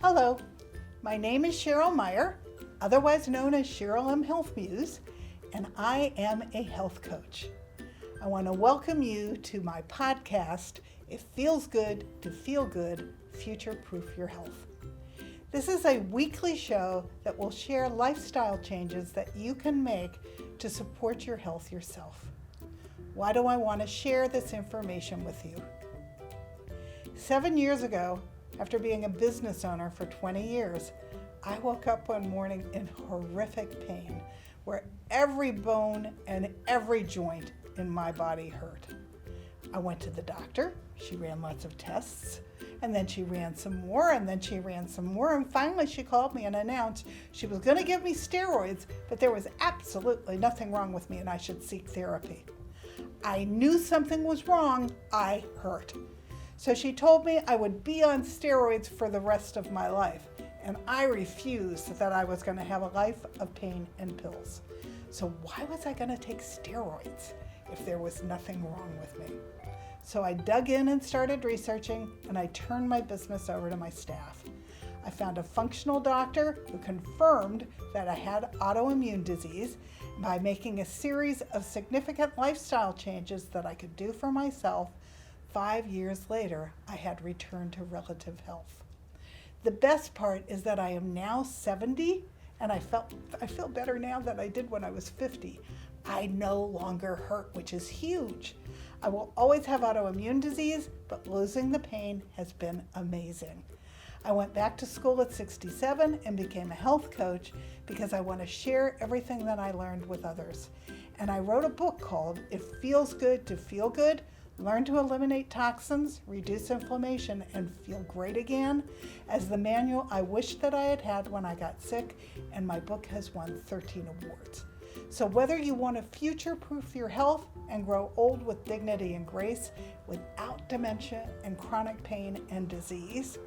Hello, my name is Cheryl Meyer, otherwise known as Cheryl M. Health Muse, and I am a health coach. I want to welcome you to my podcast, It Feels Good to Feel Good, Future-Proof Your Health. This is a weekly show that will share lifestyle changes that you can make to support your health yourself. Why do I want to share this information with you? 7 years ago, after being a business owner for 20 years, I woke up one morning in horrific pain where every bone and every joint in my body hurt. I went to the doctor, she ran lots of tests, and then she ran some more, and then she ran some more, and finally she called me and announced she was going to give me steroids, but there was absolutely nothing wrong with me and I should seek therapy. I knew something was wrong, I hurt. So she told me I would be on steroids for the rest of my life, and I refused that I was going to have a life of pain and pills. So why was I going to take steroids if there was nothing wrong with me? So I dug in and started researching, and I turned my business over to my staff. I found a functional doctor who confirmed that I had autoimmune disease by making a series of significant lifestyle changes that I could do for myself. 5 years later, I had returned to relative health. The best part is that I am now 70, and I feel better now than I did when I was 50. I no longer hurt, which is huge. I will always have autoimmune disease, but losing the pain has been amazing. I went back to school at 67 and became a health coach because I want to share everything that I learned with others. And I wrote a book called It Feels Good to Feel Good, Learn to Eliminate Toxins, Reduce Inflammation, and Feel Great Again, as the manual I wished that I had had when I got sick, and my book has won 13 awards. So whether you want to future-proof your health and grow old with dignity and grace without dementia and chronic pain and disease,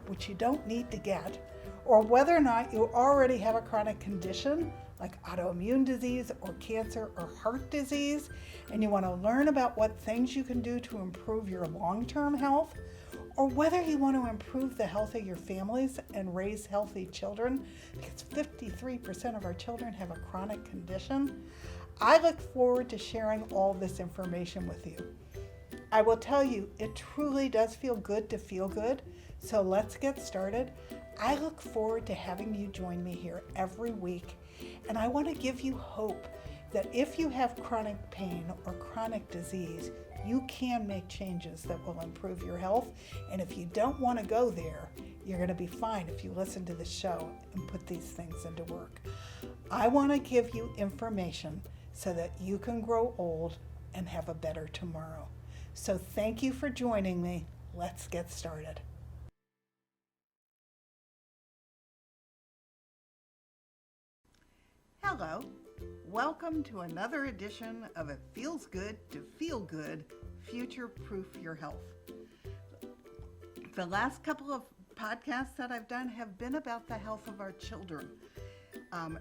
which you don't need to get, or whether or not you already have a chronic condition like autoimmune disease or cancer or heart disease, and you want to learn about what things you can do to improve your long-term health, or whether you want to improve the health of your families and raise healthy children, because 53% of our children have a chronic condition, I look forward to sharing all this information with you. I will tell you, it truly does feel good to feel good, so let's get started. I look forward to having you join me here every week, and I want to give you hope that if you have chronic pain or chronic disease, you can make changes that will improve your health. And if you don't want to go there, you're going to be fine if you listen to the show and put these things into work. I want to give you information so that you can grow old and have a better tomorrow. So thank you for joining me. Let's get started. Hello. Welcome to another edition of It Feels Good to Feel Good, Future-Proof Your Health. The last couple of podcasts that I've done have been about the health of our children.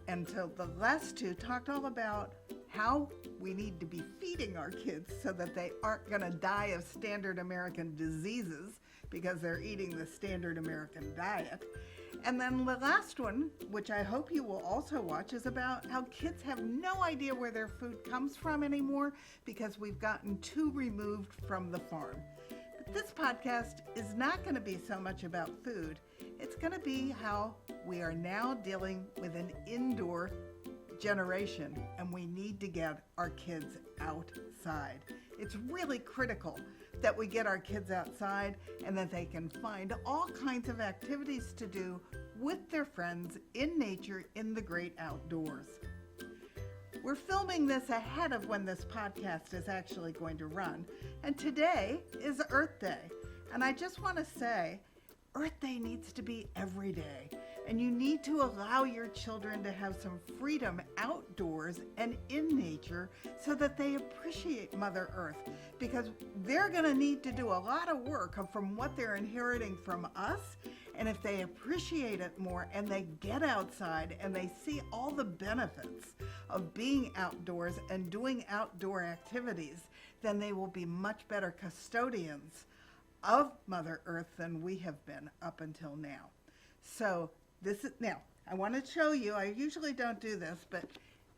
And so the last two talked all about how we need to be feeding our kids so that they aren't going to die of standard American diseases because they're eating the standard American diet. And then the last one, which I hope you will also watch, is about how kids have no idea where their food comes from anymore because we've gotten too removed from the farm. But this podcast is not going to be so much about food. It's going to be how we are now dealing with an indoor generation, and we need to get our kids outside. It's really critical that we get our kids outside and that they can find all kinds of activities to do with their friends in nature in the great outdoors. We're filming this ahead of when this podcast is actually going to run, and today is Earth Day. And I just want to say, Earth Day needs to be every day, and you need to allow your children to have some freedom outdoors and in nature so that they appreciate Mother Earth, because they're going to need to do a lot of work from what they're inheriting from us. And if they appreciate it more and they get outside and they see all the benefits of being outdoors and doing outdoor activities, then they will be much better custodians of Mother Earth than we have been up until now. So now, I want to show you, I usually don't do this, but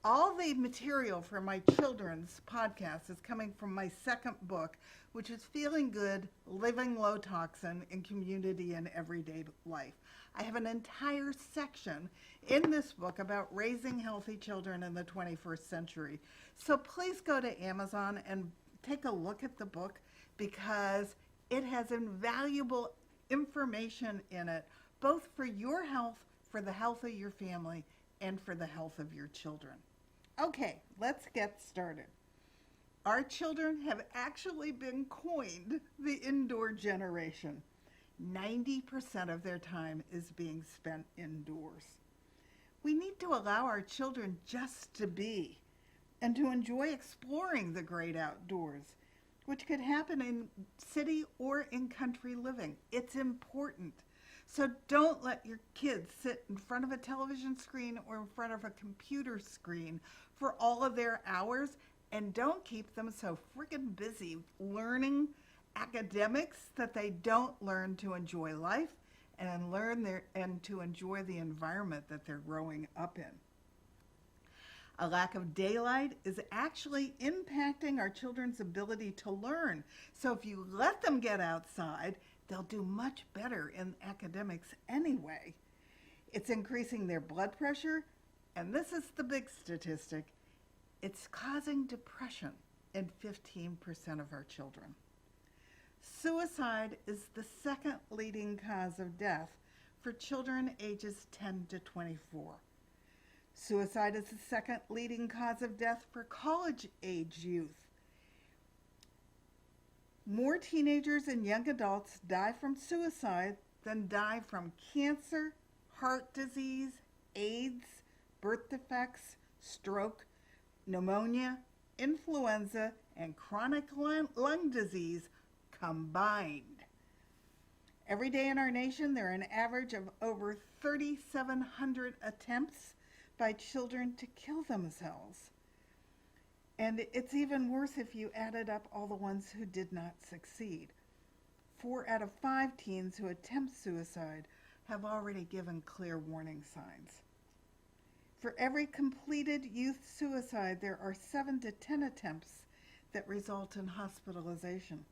all the material for my children's podcast is coming from my second book, which is Feeling Good, Living Low Toxin in Community and Everyday Life. I have an entire section in this book about raising healthy children in the 21st century. So please go to Amazon and take a look at the book, because it has invaluable information in it, both for your health, for the health of your family, and for the health of your children. Okay, let's get started. Our children have actually been coined the indoor generation. 90% of their time is being spent indoors. We need to allow our children just to be and to enjoy exploring the great outdoors, which could happen in city or in country living. It's important. So don't let your kids sit in front of a television screen or in front of a computer screen for all of their hours, and don't keep them so freaking busy learning academics that they don't learn to enjoy life and to enjoy the environment that they're growing up in. A lack of daylight is actually impacting our children's ability to learn. So if you let them get outside, they'll do much better in academics anyway. It's increasing their blood pressure, and this is the big statistic. It's causing depression in 15% of our children. Suicide is the second leading cause of death for children ages 10 to 24. Suicide is the second leading cause of death for college-age youth. More teenagers and young adults die from suicide than die from cancer, heart disease, AIDS, birth defects, stroke, pneumonia, influenza, and chronic lung disease combined. Every day in our nation, there are an average of over 3,700 attempts by children to kill themselves. And it's even worse if you added up all the ones who did not succeed. 4 out of 5 teens who attempt suicide have already given clear warning signs. For every completed youth suicide, there are 7 to 10 attempts that result in hospitalization.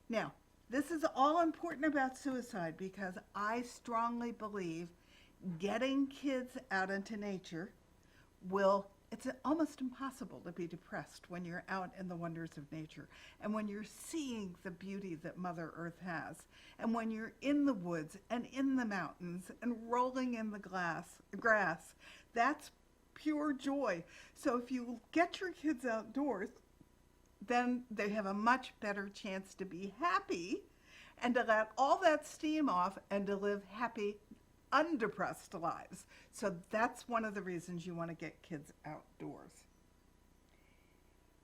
Now, this is all important about suicide because I strongly believe getting kids out into nature it's almost impossible to be depressed when you're out in the wonders of nature and when you're seeing the beauty that Mother Earth has, and when you're in the woods and in the mountains and rolling in the grass. That's pure joy. So if you get your kids outdoors, then they have a much better chance to be happy and to let all that steam off and to live happy, undepressed lives. So that's one of the reasons you want to get kids outdoors.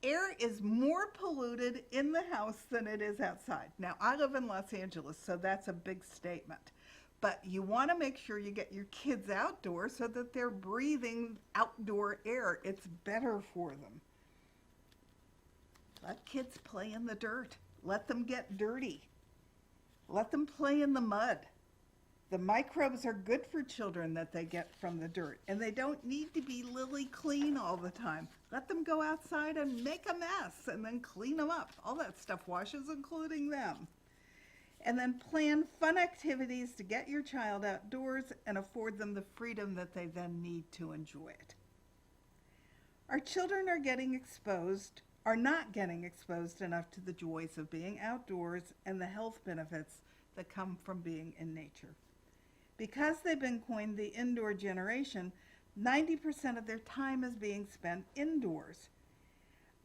Air is more polluted in the house than it is outside. Now, I live in Los Angeles, so that's a big statement. But you want to make sure you get your kids outdoors so that they're breathing outdoor air. It's better for them. Let kids play in the dirt. Let them get dirty. Let them play in the mud. The microbes are good for children that they get from the dirt, and they don't need to be lily clean all the time. Let them go outside and make a mess and then clean them up. All that stuff washes, including them. And then plan fun activities to get your child outdoors and afford them the freedom that they then need to enjoy it. Our children are not getting exposed enough to the joys of being outdoors and the health benefits that come from being in nature. Because they've been coined the indoor generation, 90% of their time is being spent indoors.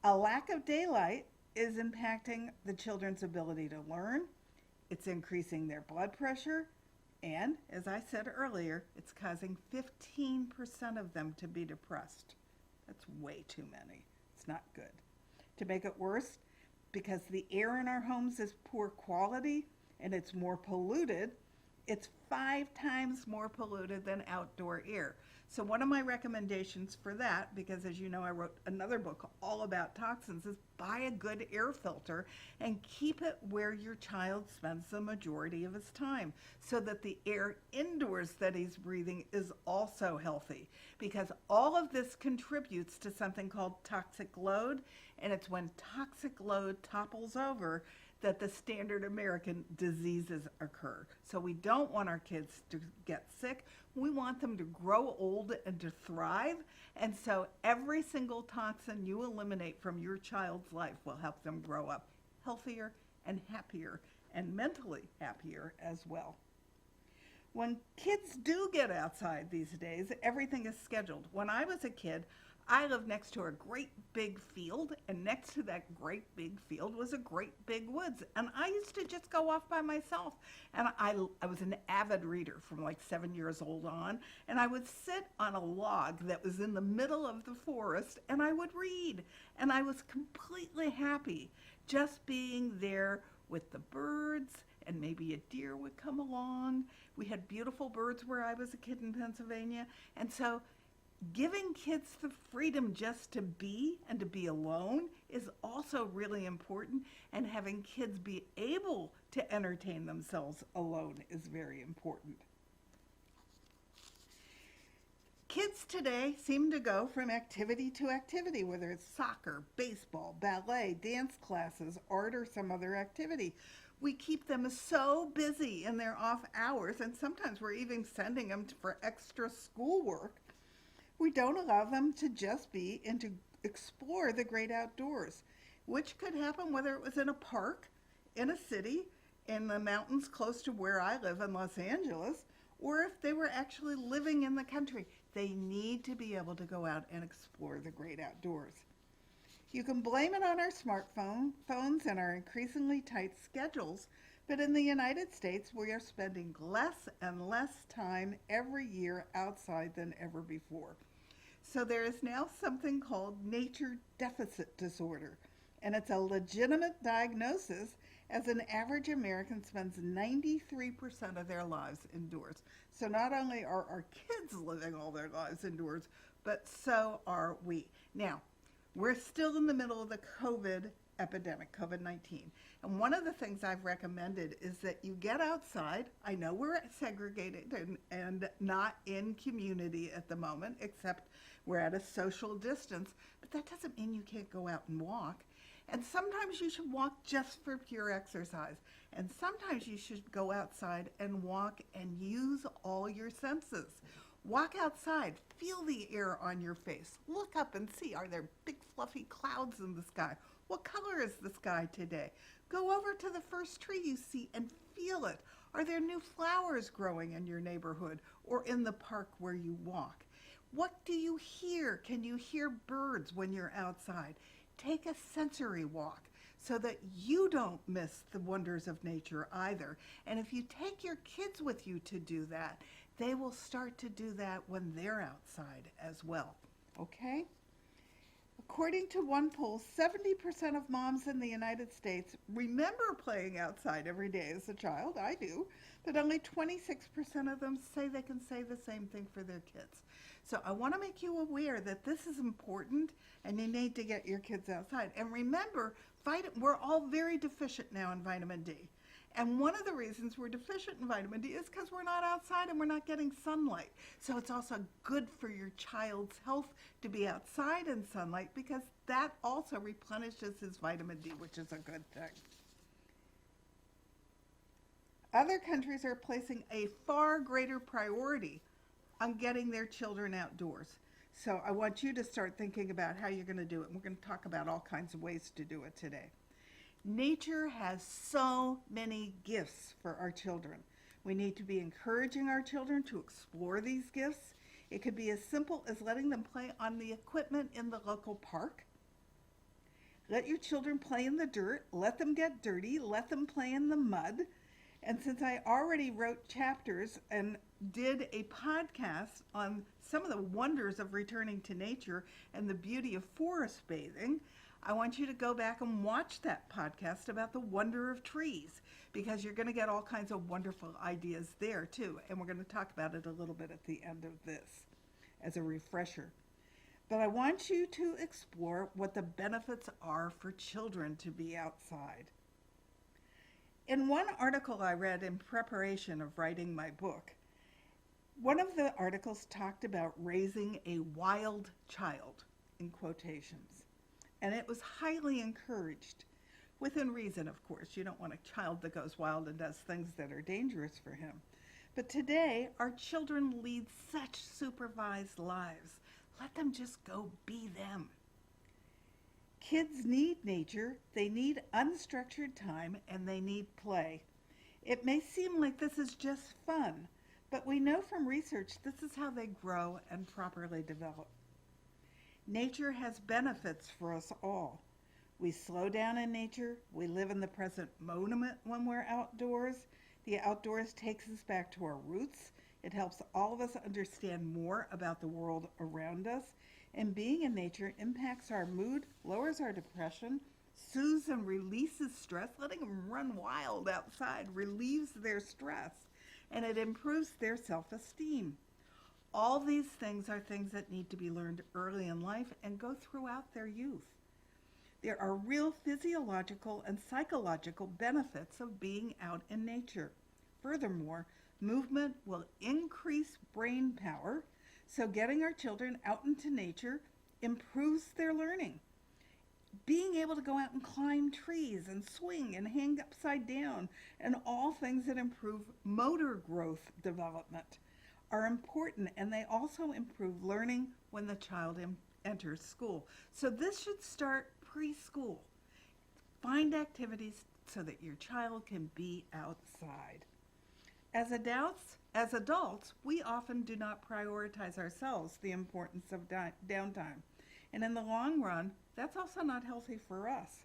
A lack of daylight is impacting the children's ability to learn. It's increasing their blood pressure. And, as I said earlier, it's causing 15% of them to be depressed. That's way too many. It's not good. To make it worse, because the air in our homes is poor quality and it's more polluted, It's 5 times more polluted than outdoor air. So one of my recommendations for that, because as you know, I wrote another book all about toxins, is buy a good air filter and keep it where your child spends the majority of his time so that the air indoors that he's breathing is also healthy. Because all of this contributes to something called toxic load, and it's when toxic load topples over that the standard American diseases occur. So we don't want our kids to get sick. We want them to grow old and to thrive. And so every single toxin you eliminate from your child's life will help them grow up healthier and happier and mentally happier as well. When kids do get outside these days, everything is scheduled. When I was a kid, I lived next to a great big field, and next to that great big field was a great big woods. And I used to just go off by myself. And I was an avid reader from like 7 years old on, and I would sit on a log that was in the middle of the forest, and I would read. And I was completely happy just being there with the birds, and maybe a deer would come along. We had beautiful birds where I was a kid in Pennsylvania. And so giving kids the freedom just to be and to be alone is also really important, and having kids be able to entertain themselves alone is very important. Kids today seem to go from activity to activity, whether it's soccer, baseball, ballet, dance classes, art, or some other activity. We keep them so busy in their off hours, and sometimes we're even sending them for extra schoolwork. We don't allow them to just be and to explore the great outdoors, which could happen whether it was in a park, in a city, in the mountains close to where I live in Los Angeles, or if they were actually living in the country. They need to be able to go out and explore the great outdoors. You can blame it on our smartphones and our increasingly tight schedules, but in the United States, we are spending less and less time every year outside than ever before. So there is now something called nature deficit disorder, and it's a legitimate diagnosis, as an average American spends 93% of their lives indoors. So not only are our kids living all their lives indoors, but so are we. Now, we're still in the middle of the COVID epidemic, COVID-19. And one of the things I've recommended is that you get outside. I know we're segregated and not in community at the moment, except we're at a social distance, but that doesn't mean you can't go out and walk. And sometimes you should walk just for pure exercise. And sometimes you should go outside and walk and use all your senses. Walk outside, feel the air on your face. Look up and see, are there big fluffy clouds in the sky? What color is the sky today? Go over to the first tree you see and feel it. Are there new flowers growing in your neighborhood or in the park where you walk? What do you hear? Can you hear birds when you're outside? Take a sensory walk so that you don't miss the wonders of nature either. And if you take your kids with you to do that, they will start to do that when they're outside as well. Okay? According to one poll, 70% of moms in the United States remember playing outside every day as a child. I do. But only 26% of them say they can say the same thing for their kids. So I want to make you aware that this is important, and you need to get your kids outside. And remember, we're all very deficient now in vitamin D. And one of the reasons we're deficient in vitamin D is because we're not outside and we're not getting sunlight. So it's also good for your child's health to be outside in sunlight, because that also replenishes his vitamin D, which is a good thing. Other countries are placing a far greater priority on getting their children outdoors. So I want you to start thinking about how you're going to do it. And we're going to talk about all kinds of ways to do it today. Nature has so many gifts for our children. We need to be encouraging our children to explore these gifts. It could be as simple as letting them play on the equipment in the local park. Let your children play in the dirt. Let them get dirty. Let them play in the mud. And since I already wrote chapters and did a podcast on some of the wonders of returning to nature and the beauty of forest bathing, I want you to go back and watch that podcast about the wonder of trees because you're going to get all kinds of wonderful ideas there too. And we're going to talk about it a little bit at the end of this as a refresher. But I want you to explore what the benefits are for children to be outside. In one article I read in preparation of writing my book, one of the articles talked about raising a wild child, in quotations. And it was highly encouraged, within reason, of course. You don't want a child that goes wild and does things that are dangerous for him. But today, our children lead such supervised lives. Let them just go be them. Kids need nature, they need unstructured time, and they need play. It may seem like this is just fun, but we know from research this is how they grow and properly develop. Nature has benefits for us all. We slow down in nature, we live in the present moment when we're outdoors. The outdoors takes us back to our roots. It helps all of us understand more about the world around us. And being in nature impacts our mood, lowers our depression, soothes and releases stress. Letting them run wild outside relieves their stress, and it improves their self-esteem. All these things are things that need to be learned early in life and go throughout their youth. There are real physiological and psychological benefits of being out in nature. Furthermore, movement will increase brain power, so getting our children out into nature improves their learning. Being able to go out and climb trees and swing and hang upside down and all things that improve motor growth development are important, and they also improve learning when the child enters school. So this should start preschool. Find activities so that your child can be outside. As adults, we often do not prioritize ourselves the importance of downtime. And in the long run, that's also not healthy for us.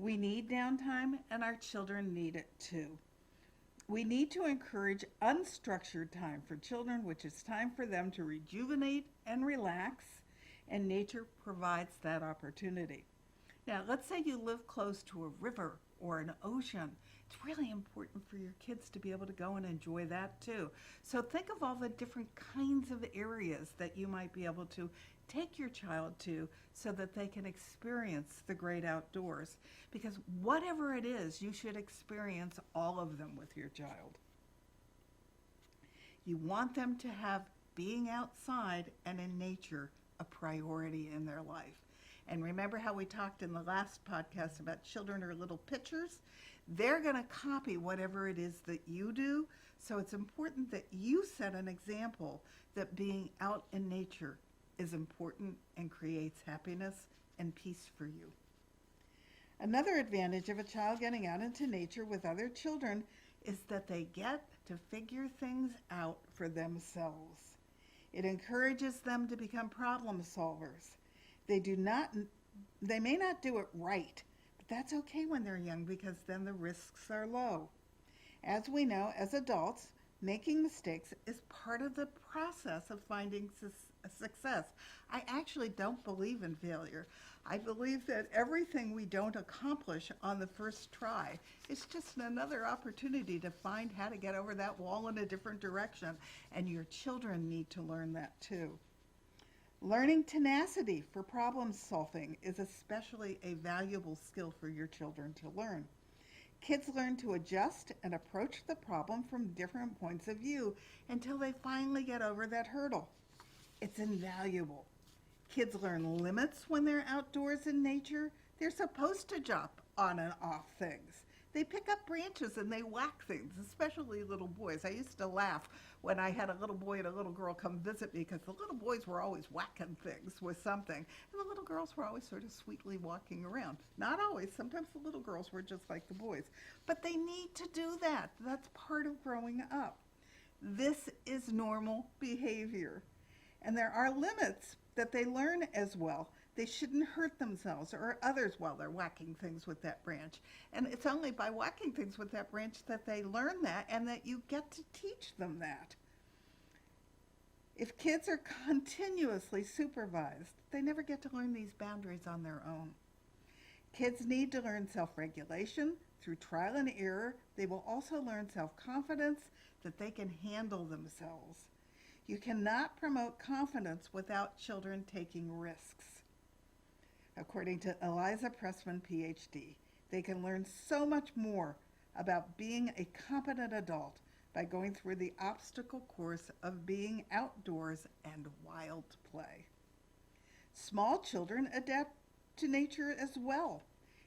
We need downtime, and our children need it too. We need to encourage unstructured time for children, which is time for them to rejuvenate and relax, and nature provides that opportunity. Now, let's say you live close to a river or an ocean. It's really important for your kids to be able to go and enjoy that too. So think of all the different kinds of areas that you might be able to take your child to so that they can experience the great outdoors. Because whatever it is, you should experience all of them with your child. You want them to have being outside and in nature a priority in their life. And remember how we talked in the last podcast about children are little pitchers? They're going to copy whatever it is that you do. So it's important that you set an example that being out in nature is important and creates happiness and peace for you. Another advantage of a child getting out into nature with other children is that they get to figure things out for themselves. It encourages them to become problem solvers. They may not do it right, but that's okay when they're young because then the risks are low. As we know, as adults, making mistakes is part of the process of finding success. I actually don't believe in failure. I believe that everything we don't accomplish on the first try is just another opportunity to find how to get over that wall in a different direction, and your children need to learn that too. Learning tenacity for problem solving is especially a valuable skill for your children to learn. Kids learn to adjust and approach the problem from different points of view until they finally get over that hurdle. It's invaluable. Kids learn limits when they're outdoors in nature. They're supposed to jump on and off things. They pick up branches and they whack things, especially little boys. I used to laugh when I had a little boy and a little girl come visit me because the little boys were always whacking things with something, and the little girls were always sort of sweetly walking around. Not always. Sometimes the little girls were just like the boys. But they need to do that. That's part of growing up. This is normal behavior. And there are limits that they learn as well. They shouldn't hurt themselves or others while they're whacking things with that branch. And it's only by whacking things with that branch that they learn that and that you get to teach them that. If kids are continuously supervised, they never get to learn these boundaries on their own. Kids need to learn self-regulation through trial and error. They will also learn self-confidence, that they can handle themselves. You cannot promote confidence without children taking risks. According to Eliza Pressman, PhD, they can learn so much more about being a competent adult by going through the obstacle course of being outdoors and wild play. Small children adapt to nature as well.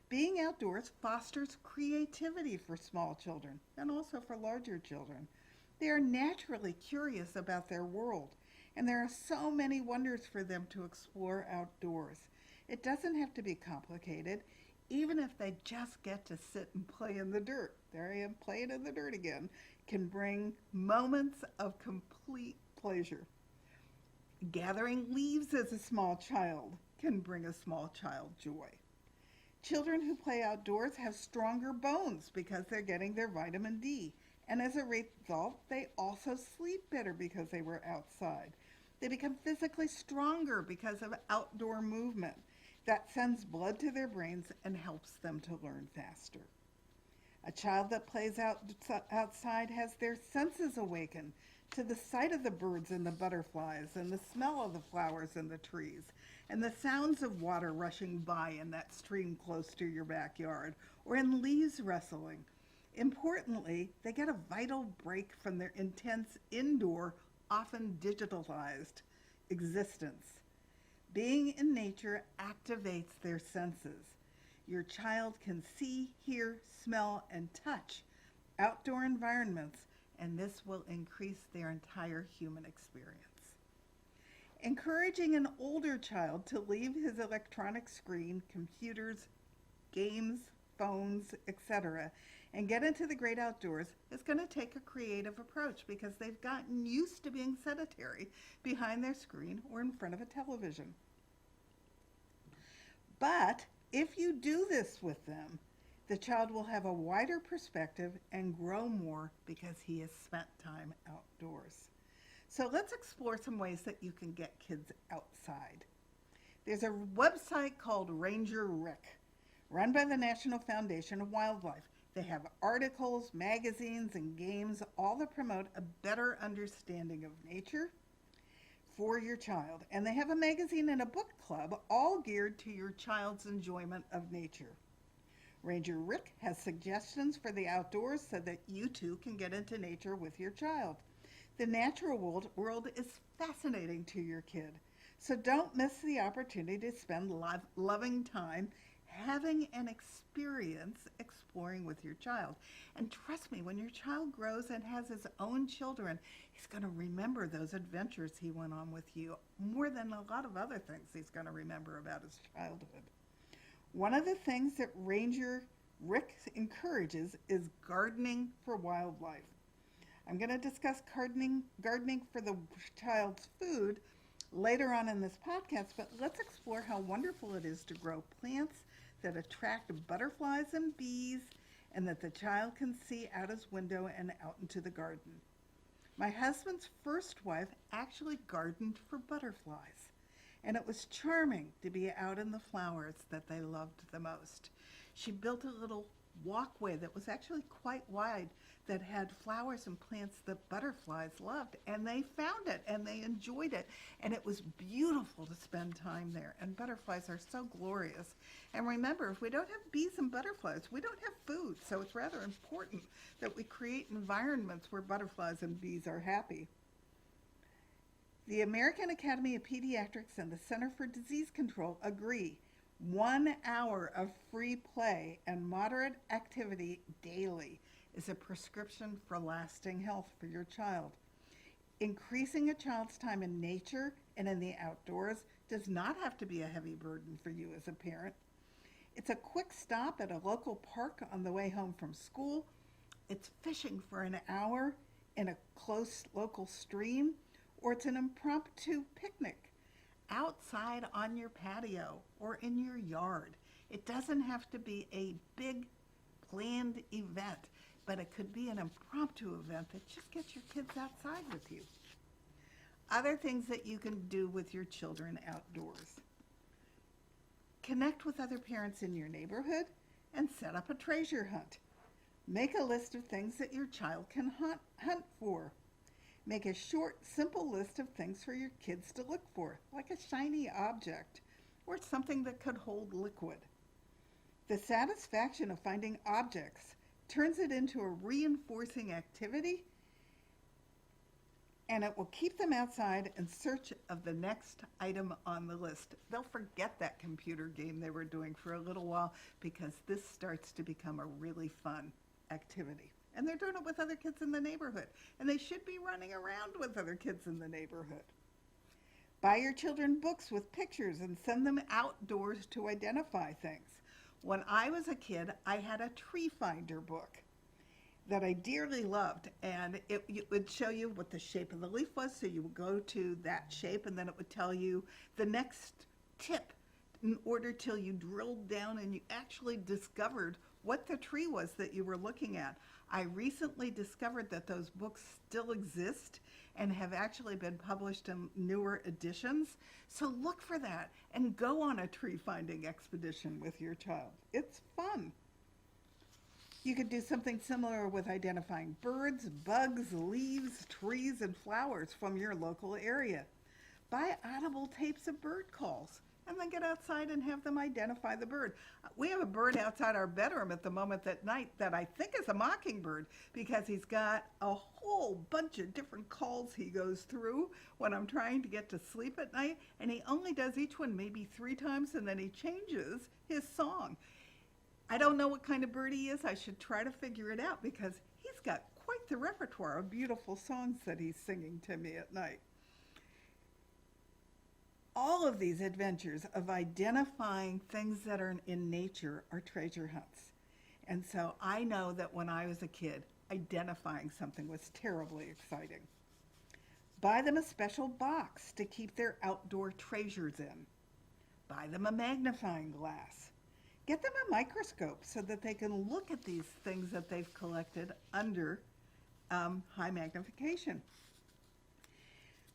Being outdoors fosters creativity for small children and also for larger children. They are naturally curious about their world, and there are so many wonders for them to explore outdoors. It doesn't have to be complicated, even if they just get to sit and play in the dirt. There I am playing in the dirt again, can bring moments of complete pleasure. Gathering leaves as a small child can bring a small child joy. Children who play outdoors have stronger bones because they're getting their vitamin D. And as a result, they also sleep better because they were outside. They become physically stronger because of outdoor movement. That sends blood to their brains and helps them to learn faster. A child that plays outside has their senses awakened to the sight of the birds and the butterflies and the smell of the flowers and the trees and the sounds of water rushing by in that stream close to your backyard or in leaves rustling. Importantly, they get a vital break from their intense indoor, often digitalized existence. Being in nature activates their senses. Your child can see, hear, smell, and touch outdoor environments, and this will increase their entire human experience. Encouraging an older child to leave his electronic screen, computers, games, phones, etc., and get into the great outdoors is going to take a creative approach because they've gotten used to being sedentary behind their screen or in front of a television. But if you do this with them, the child will have a wider perspective and grow more because he has spent time outdoors. So let's explore some ways that you can get kids outside. There's a website called Ranger Rick, run by the National Foundation of Wildlife. They have articles, magazines, and games, all that promote a better understanding of nature for your child. And they have a magazine and a book club, all geared to your child's enjoyment of nature. Ranger Rick has suggestions for the outdoors so that you too can get into nature with your child. The natural world is fascinating to your kid, so don't miss the opportunity to spend loving time having an experience exploring with your child. And trust me, when your child grows and has his own children, he's going to remember those adventures he went on with you more than a lot of other things he's going to remember about his childhood. One of the things that Ranger Rick encourages is gardening for wildlife. I'm going to discuss gardening for the child's food later on in this podcast, but let's explore how wonderful it is to grow plants that attract butterflies and bees and that the child can see out his window and out into the garden. My husband's first wife actually gardened for butterflies, and it was charming to be out in the flowers that they loved the most. She built a little walkway that was actually quite wide that had flowers and plants that butterflies loved, and they found it and they enjoyed it, and it was beautiful to spend time there. And butterflies are so glorious. And remember, if we don't have bees and butterflies, we don't have food, so it's rather important that we create environments where butterflies and bees are happy. The American Academy of Pediatrics and the Center for Disease Control agree 1 hour of free play and moderate activity daily is a prescription for lasting health for your child. Increasing a child's time in nature and in the outdoors does not have to be a heavy burden for you as a parent. It's a quick stop at a local park on the way home from school. It's fishing for an hour in a close local stream, or it's an impromptu picnic outside on your patio or in your yard. It doesn't have to be a big planned event, but it could be an impromptu event that just gets your kids outside with you. Other things that you can do with your children outdoors. Connect with other parents in your neighborhood and set up a treasure hunt. Make a list of things that your child can hunt for. Make a short, simple list of things for your kids to look for, like a shiny object or something that could hold liquid. The satisfaction of finding objects turns it into a reinforcing activity, and it will keep them outside in search of the next item on the list. They'll forget that computer game they were doing for a little while because this starts to become a really fun activity. And they're doing it with other kids in the neighborhood, and they should be running around with other kids in the neighborhood. Buy your children books with pictures and send them outdoors to identify things. When I was a kid, I had a tree finder book that I dearly loved, and it would show you what the shape of the leaf was, so you would go to that shape, and then it would tell you the next tip in order till you drilled down and you actually discovered what the tree was that you were looking at. I recently discovered that those books still exist and have actually been published in newer editions. So look for that and go on a tree finding expedition with your child. It's fun. You could do something similar with identifying birds, bugs, leaves, trees, and flowers from your local area. Buy audible tapes of bird calls and then get outside and have them identify the bird. We have a bird outside our bedroom at the moment at night that I think is a mockingbird because he's got a whole bunch of different calls he goes through when I'm trying to get to sleep at night, and he only does each one maybe 3 times and then he changes his song. I don't know what kind of bird he is. I should try to figure it out because he's got quite the repertoire of beautiful songs that he's singing to me at night. All of these adventures of identifying things that are in nature are treasure hunts. And so I know that when I was a kid, identifying something was terribly exciting. Buy them a special box to keep their outdoor treasures in. Buy them a magnifying glass. Get them a microscope so that they can look at these things that they've collected under high magnification.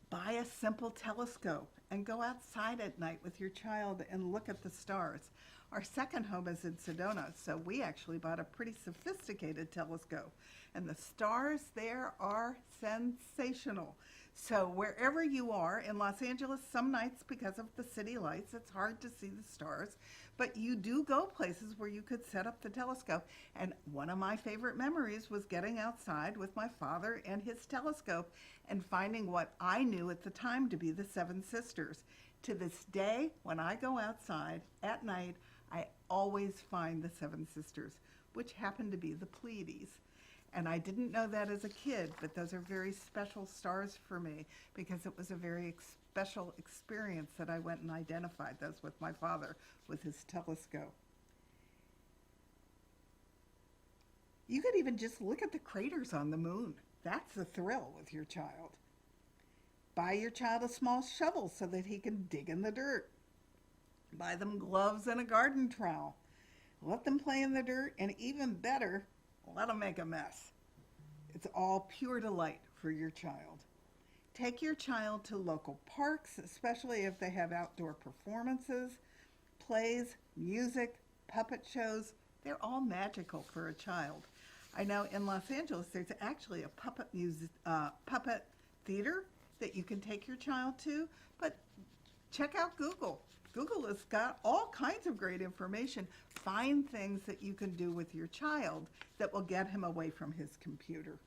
Buy a simple telescope and go outside at night with your child and look at the stars. Our second home is in Sedona, so we actually bought a pretty sophisticated telescope, and the stars there are sensational. So wherever you are in Los Angeles, some nights because of the city lights, it's hard to see the stars, but you do go places where you could set up the telescope. And one of my favorite memories was getting outside with my father and his telescope and finding what I knew at the time to be the Seven Sisters. To this day, when I go outside at night, I always find the Seven Sisters, which happen to be the Pleiades. And I didn't know that as a kid, but those are very special stars for me because it was a very special experience that I went and identified those with my father with his telescope. You could even just look at the craters on the moon. That's a thrill with your child. Buy your child a small shovel so that he can dig in the dirt. Buy them gloves and a garden trowel. Let them play in the dirt, and even better, let them make a mess. It's all pure delight for your child. Take your child to local parks, especially if they have outdoor performances, plays, music, puppet shows. They're all magical for a child. I know in Los Angeles there's actually a puppet theater that you can take your child to, but check out Google. Google has got all kinds of great information. Find things that you can do with your child that will get him away from his computer.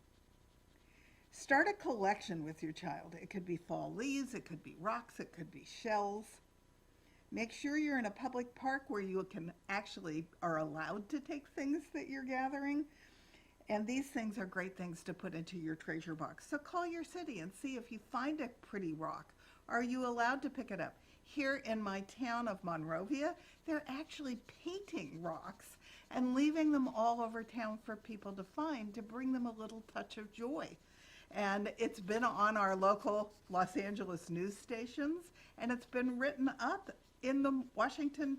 Start a collection with your child. It could be fall leaves, it could be rocks, it could be shells. Make sure you're in a public park where you can actually are allowed to take things that you're gathering. And these things are great things to put into your treasure box. So call your city and see if you find a pretty rock. Are you allowed to pick it up? Here in my town of Monrovia, they're actually painting rocks and leaving them all over town for people to find to bring them a little touch of joy. And it's been on our local Los Angeles news stations, and it's been written up in the Washington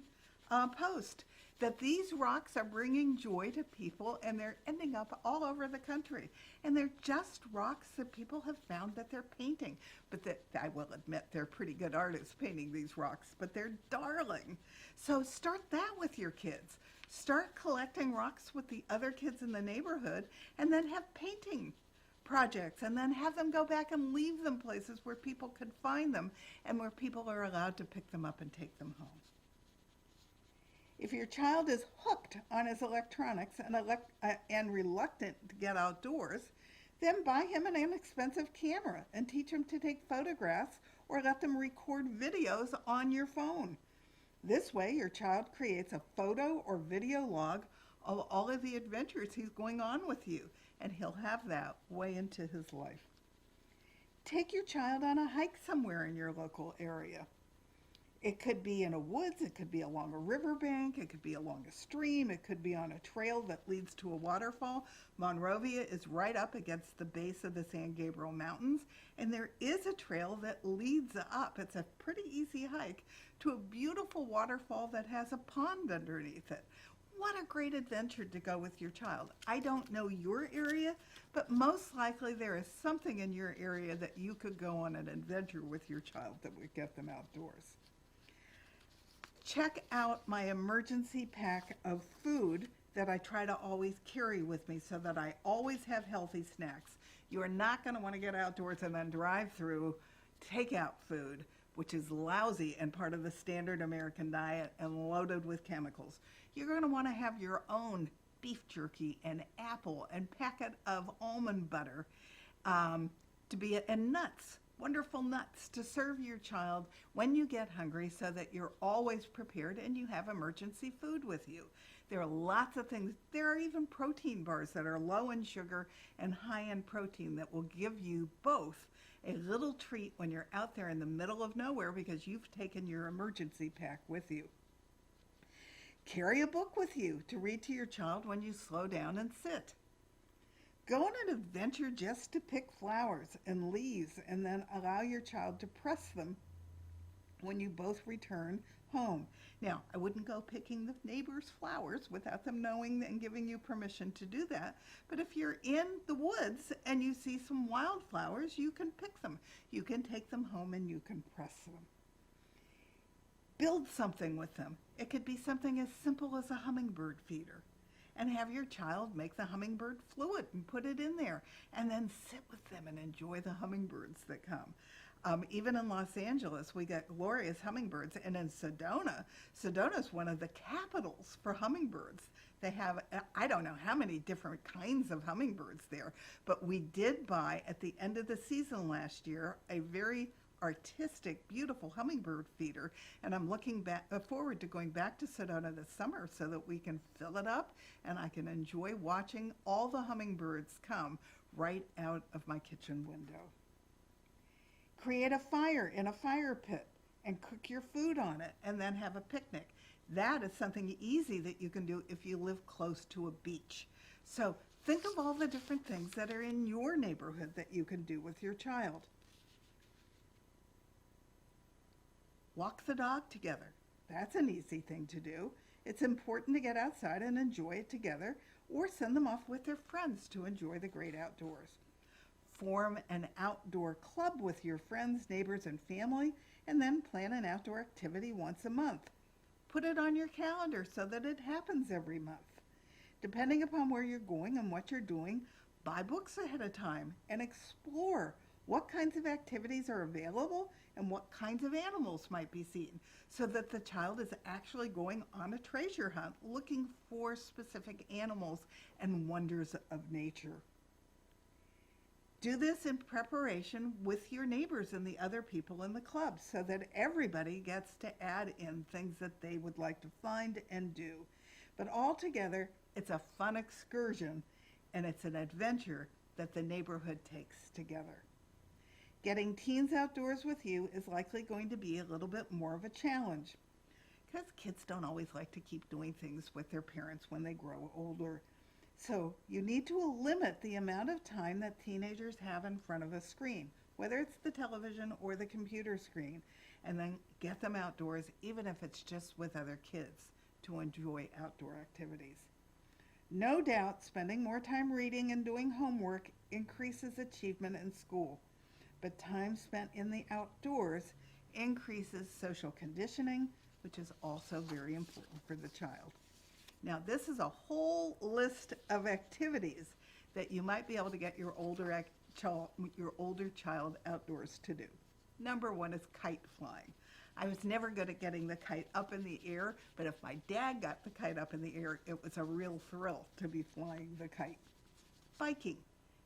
Post. that these rocks are bringing joy to people and they're ending up all over the country. And they're just rocks that people have found that they're painting. But that, I will admit, they're pretty good artists painting these rocks, but they're darling. So start that with your kids. Start collecting rocks with the other kids in the neighborhood and then have painting projects, and then have them go back and leave them places where people could find them and where people are allowed to pick them up and take them home. If your child is hooked on his electronics and reluctant to get outdoors, then buy him an inexpensive camera and teach him to take photographs or let them record videos on your phone. This way, your child creates a photo or video log of all of the adventures he's going on with you, and he'll have that way into his life. Take your child on a hike somewhere in your local area. It could be in a woods, it could be along a riverbank, it could be along a stream, it could be on a trail that leads to a waterfall. Monrovia is right up against the base of the San Gabriel Mountains, and there is a trail that leads up. It's a pretty easy hike to a beautiful waterfall that has a pond underneath it. What a great adventure to go with your child. I don't know your area, but most likely there is something in your area that you could go on an adventure with your child that would get them outdoors. Check out my emergency pack of food that I try to always carry with me so that I always have healthy snacks. You are not going to want to get outdoors and then drive through takeout food, which is lousy and part of the standard American diet and loaded with chemicals. You're going to want to have your own beef jerky and apple and packet of almond butter and nuts. Wonderful nuts to serve your child when you get hungry so that you're always prepared and you have emergency food with you. There are lots of things. There are even protein bars that are low in sugar and high in protein that will give you both a little treat when you're out there in the middle of nowhere because you've taken your emergency pack with you. Carry a book with you to read to your child when you slow down and sit. Go on an adventure just to pick flowers and leaves and then allow your child to press them when you both return home. Now, I wouldn't go picking the neighbor's flowers without them knowing and giving you permission to do that. But if you're in the woods and you see some wildflowers, you can pick them. You can take them home and you can press them. Build something with them. It could be something as simple as a hummingbird feeder. And have your child make the hummingbird fluid and put it in there. And then sit with them and enjoy the hummingbirds that come. Even in Los Angeles, we get glorious hummingbirds. And in Sedona is one of the capitals for hummingbirds. They have, I don't know how many different kinds of hummingbirds there, but we did buy at the end of the season last year a very artistic, beautiful hummingbird feeder, and I'm looking forward to going back to Sedona this summer so that we can fill it up and I can enjoy watching all the hummingbirds come right out of my kitchen window. Create a fire in a fire pit and cook your food on it and then have a picnic. That is something easy that you can do if you live close to a beach. So think of all the different things that are in your neighborhood that you can do with your child. Walk the dog together. That's an easy thing to do. It's important to get outside and enjoy it together, or send them off with their friends to enjoy the great outdoors. Form an outdoor club with your friends, neighbors, and family, and then plan an outdoor activity once a month. Put it on your calendar so that it happens every month. Depending upon where you're going and what you're doing, buy books ahead of time and explore what kinds of activities are available and what kinds of animals might be seen, so that the child is actually going on a treasure hunt looking for specific animals and wonders of nature. Do this in preparation with your neighbors and the other people in the club so that everybody gets to add in things that they would like to find and do. But altogether, it's a fun excursion and it's an adventure that the neighborhood takes together. Getting teens outdoors with you is likely going to be a little bit more of a challenge because kids don't always like to keep doing things with their parents when they grow older. So you need to limit the amount of time that teenagers have in front of a screen, whether it's the television or the computer screen, and then get them outdoors, even if it's just with other kids, to enjoy outdoor activities. No doubt, spending more time reading and doing homework increases achievement in school, but time spent in the outdoors increases social conditioning, which is also very important for the child. Now, this is a whole list of activities that you might be able to get your older child outdoors to do. Number one is kite flying. I was never good at getting the kite up in the air, but if my dad got the kite up in the air, it was a real thrill to be flying the kite. Biking.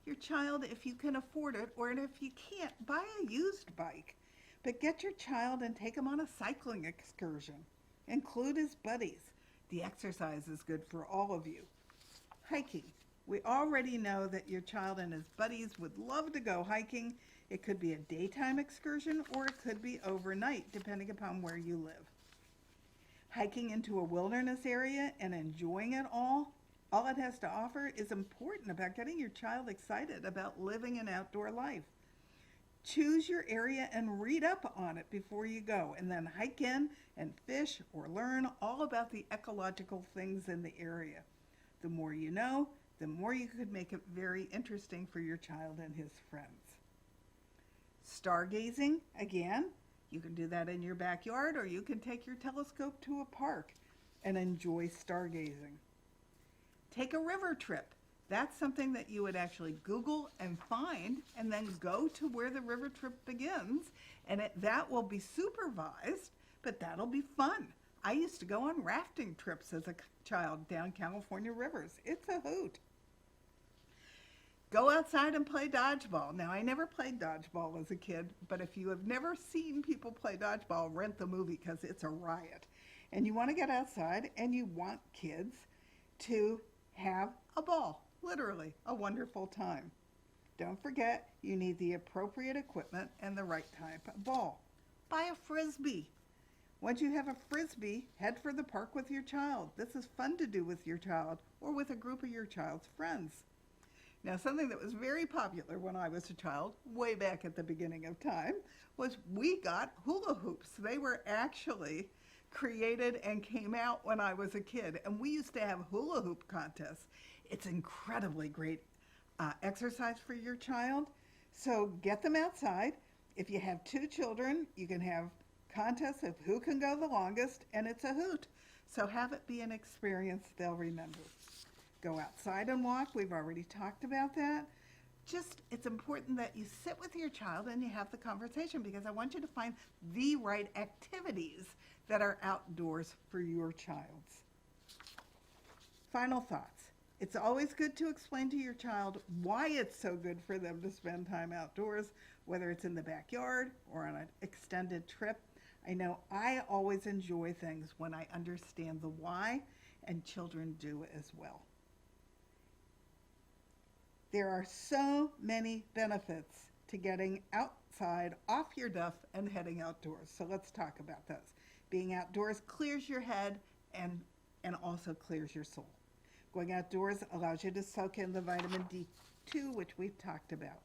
Your child, if you can afford it, or if you can't, buy a used bike. But get your child and take him on a cycling excursion. Include his buddies. The exercise is good for all of you. Hiking. We already know that your child and his buddies would love to go hiking. It could be a daytime excursion or it could be overnight, depending upon where you live. Hiking into a wilderness area and enjoying it all it has to offer is important about getting your child excited about living an outdoor life. Choose your area and read up on it before you go, and then hike in and fish or learn all about the ecological things in the area. The more you know, the more you could make it very interesting for your child and his friends. Stargazing, again, you can do that in your backyard, or you can take your telescope to a park and enjoy stargazing. Take a river trip. That's something that you would actually Google and find, and then go to where the river trip begins, and that will be supervised, but that'll be fun. I used to go on rafting trips as a child down California rivers. It's a hoot. Go outside and play dodgeball. Now, I never played dodgeball as a kid, but if you have never seen people play dodgeball, rent the movie because it's a riot. And you want to get outside and you want kids to have a ball, literally a wonderful time. Don't forget, you need the appropriate equipment and the right type of ball. Buy a Frisbee. Once you have a Frisbee, head for the park with your child. This is fun to do with your child or with a group of your child's friends. Now, something that was very popular when I was a child, way back at the beginning of time, was we got hula hoops. They were actually created and came out when I was a kid, and we used to have hula hoop contests. It's incredibly great exercise for your child, so get them outside. If you have 2 children, you can have contests of who can go the longest, and it's a hoot. So have it be an experience they'll remember. Go outside and walk. We've already talked about that. It's important that you sit with your child and you have the conversation, because I want you to find the right activities that are outdoors for your child. Final thoughts. It's always good to explain to your child why it's so good for them to spend time outdoors, whether it's in the backyard or on an extended trip. I know I always enjoy things when I understand the why, and children do as well. There are so many benefits to getting outside, off your duff, and heading outdoors. So let's talk about those. Being outdoors clears your head and also clears your soul. Going outdoors allows you to soak in the vitamin D2, which we've talked about.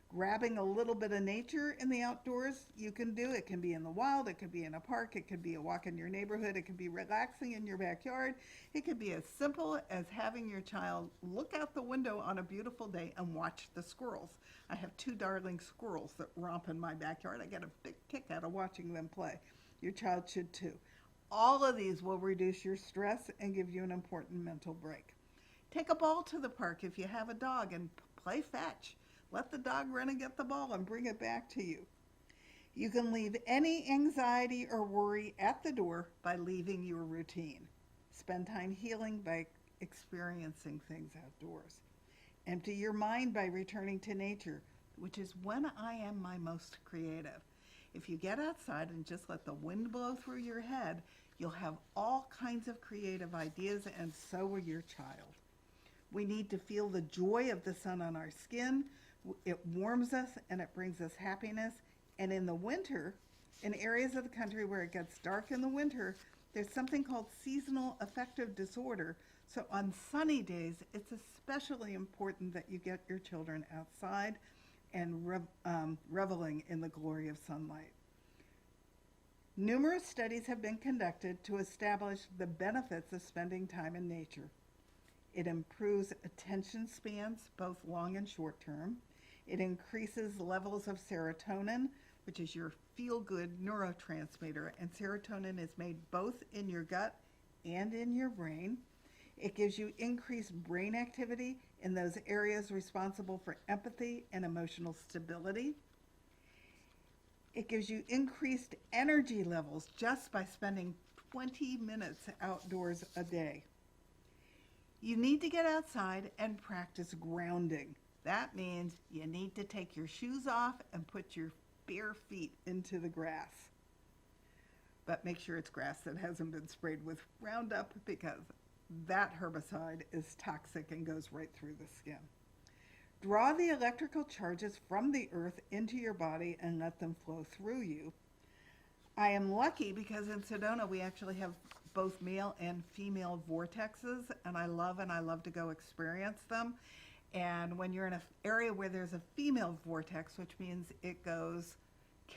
Grabbing a little bit of nature in the outdoors, you can do. It can be in the wild, it could be in a park, it could be a walk in your neighborhood, it could be relaxing in your backyard. It could be as simple as having your child look out the window on a beautiful day and watch the squirrels. I have 2 darling squirrels that romp in my backyard. I get a big kick out of watching them play. Your child should too. All of these will reduce your stress and give you an important mental break. Take a ball to the park if you have a dog and play fetch. Let the dog run and get the ball and bring it back to you. You can leave any anxiety or worry at the door by leaving your routine. Spend time healing by experiencing things outdoors. Empty your mind by returning to nature, which is when I am my most creative. If you get outside and just let the wind blow through your head, you'll have all kinds of creative ideas, and so will your child. We need to feel the joy of the sun on our skin. It warms us and it brings us happiness. And in the winter, in areas of the country where it gets dark in the winter, there's something called seasonal affective disorder. So on sunny days, it's especially important that you get your children outside and reveling in the glory of sunlight. Numerous studies have been conducted to establish the benefits of spending time in nature. It improves attention spans, both long and short term. It increases levels of serotonin, which is your feel-good neurotransmitter, and serotonin is made both in your gut and in your brain. It gives you increased brain activity in those areas responsible for empathy and emotional stability. It gives you increased energy levels just by spending 20 minutes outdoors a day. You need to get outside and practice grounding. That means you need to take your shoes off and put your bare feet into the grass. But make sure it's grass that hasn't been sprayed with Roundup, because that herbicide is toxic and goes right through the skin. Draw the electrical charges from the earth into your body and let them flow through you. I am lucky because in Sedona we actually have both male and female vortexes, and I love to go experience them. And when you're in an area where there's a female vortex, which means it goes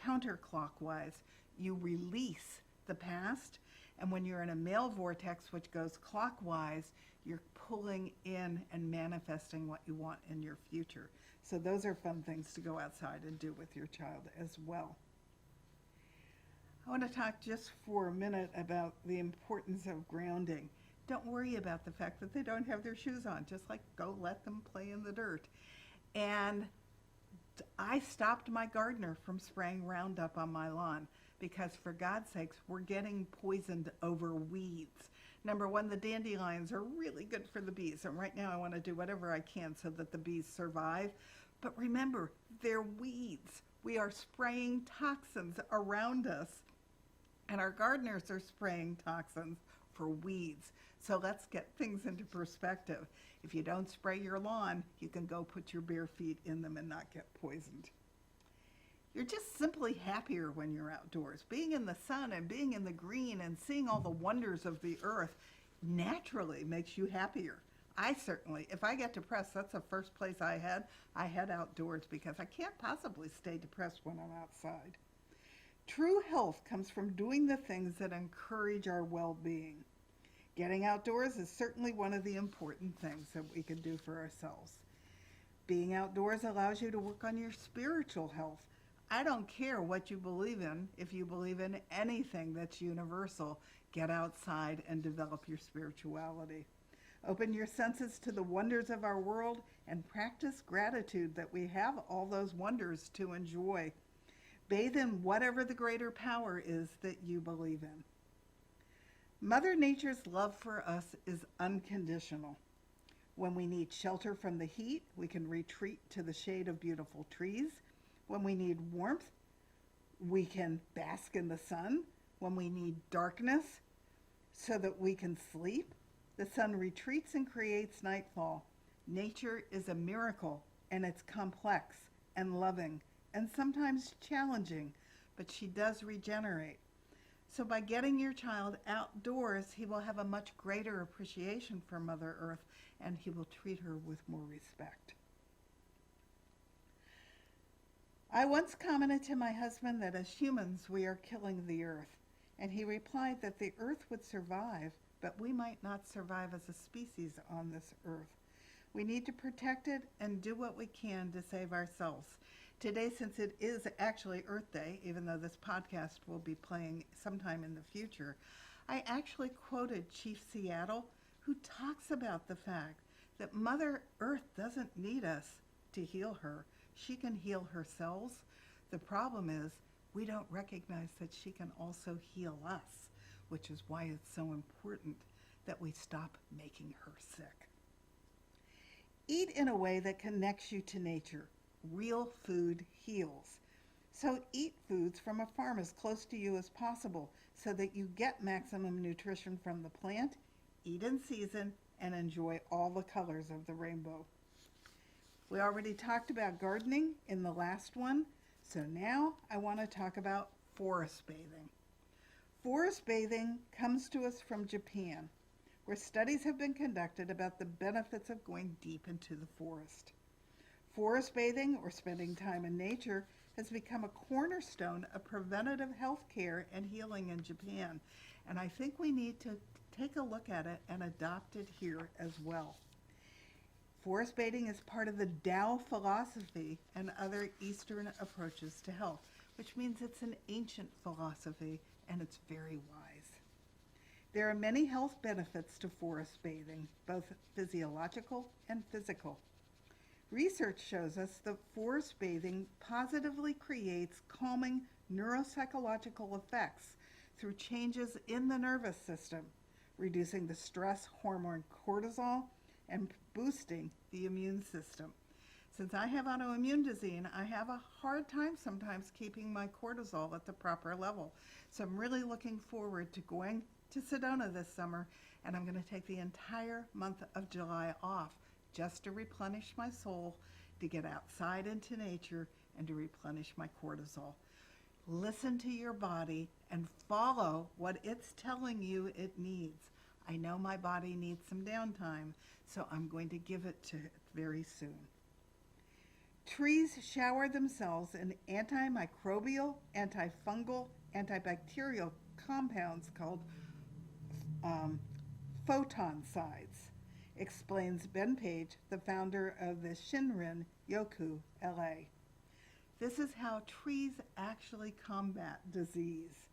counterclockwise, you release the past. And when you're in a male vortex, which goes clockwise, you're pulling in and manifesting what you want in your future. So those are fun things to go outside and do with your child as well. I want to talk just for a minute about the importance of grounding. Don't worry about the fact that they don't have their shoes on. Just go let them play in the dirt. And I stopped my gardener from spraying Roundup on my lawn because, for God's sakes, we're getting poisoned over weeds. Number one, the dandelions are really good for the bees, and right now I want to do whatever I can so that the bees survive. But remember, they're weeds. We are spraying toxins around us, and our gardeners are spraying toxins for weeds. So let's get things into perspective. If you don't spray your lawn, you can go put your bare feet in them and not get poisoned. You're just simply happier when you're outdoors. Being in the sun and being in the green and seeing all the wonders of the earth naturally makes you happier. I certainly, if I get depressed, that's the first place I head outdoors, because I can't possibly stay depressed when I'm outside. True health comes from doing the things that encourage our well-being. Getting outdoors is certainly one of the important things that we can do for ourselves. Being outdoors allows you to work on your spiritual health. I don't care what you believe in. If you believe in anything that's universal, get outside and develop your spirituality. Open your senses to the wonders of our world and practice gratitude that we have all those wonders to enjoy. Bathe in whatever the greater power is that you believe in. Mother Nature's love for us is unconditional. When we need shelter from the heat, we can retreat to the shade of beautiful trees. When we need warmth, we can bask in the sun. When we need darkness, so that we can sleep, the sun retreats and creates nightfall. Nature is a miracle, and it's complex and loving and sometimes challenging, but she does regenerate. So by getting your child outdoors, he will have a much greater appreciation for Mother Earth, and he will treat her with more respect. I once commented to my husband that as humans we are killing the earth, and he replied that the earth would survive, but we might not survive as a species on this earth. We need to protect it and do what we can to save ourselves. Today, since it is actually Earth Day, even though this podcast will be playing sometime in the future, I actually quoted Chief Seattle, who talks about the fact that Mother Earth doesn't need us to heal her. She can heal herself. The problem is we don't recognize that she can also heal us, which is why it's so important that we stop making her sick. Eat in a way that connects you to nature. Real food heals. So eat foods from a farm as close to you as possible so that you get maximum nutrition from the plant, eat in season, and enjoy all the colors of the rainbow. We already talked about gardening in the last one, so now I want to talk about forest bathing. Forest bathing comes to us from Japan, where studies have been conducted about the benefits of going deep into the forest. Forest bathing, or spending time in nature, has become a cornerstone of preventative health care and healing in Japan. And I think we need to take a look at it and adopt it here as well. Forest bathing is part of the Tao philosophy and other Eastern approaches to health, which means it's an ancient philosophy and it's very wise. There are many health benefits to forest bathing, both physiological and physical. Research shows us that forest bathing positively creates calming neuropsychological effects through changes in the nervous system, reducing the stress hormone cortisol and boosting the immune system. Since I have autoimmune disease, I have a hard time sometimes keeping my cortisol at the proper level. So I'm really looking forward to going to Sedona this summer, and I'm going to take the entire month of July off just to replenish my soul, to get outside into nature, and to replenish my cortisol. Listen to your body and follow what it's telling you it needs. I know my body needs some downtime, so I'm going to give it to it very soon. Trees shower themselves in antimicrobial, antifungal, antibacterial compounds called photosides, explains Ben Page, the founder of the Shinrin Yoku LA. This is how trees actually combat disease.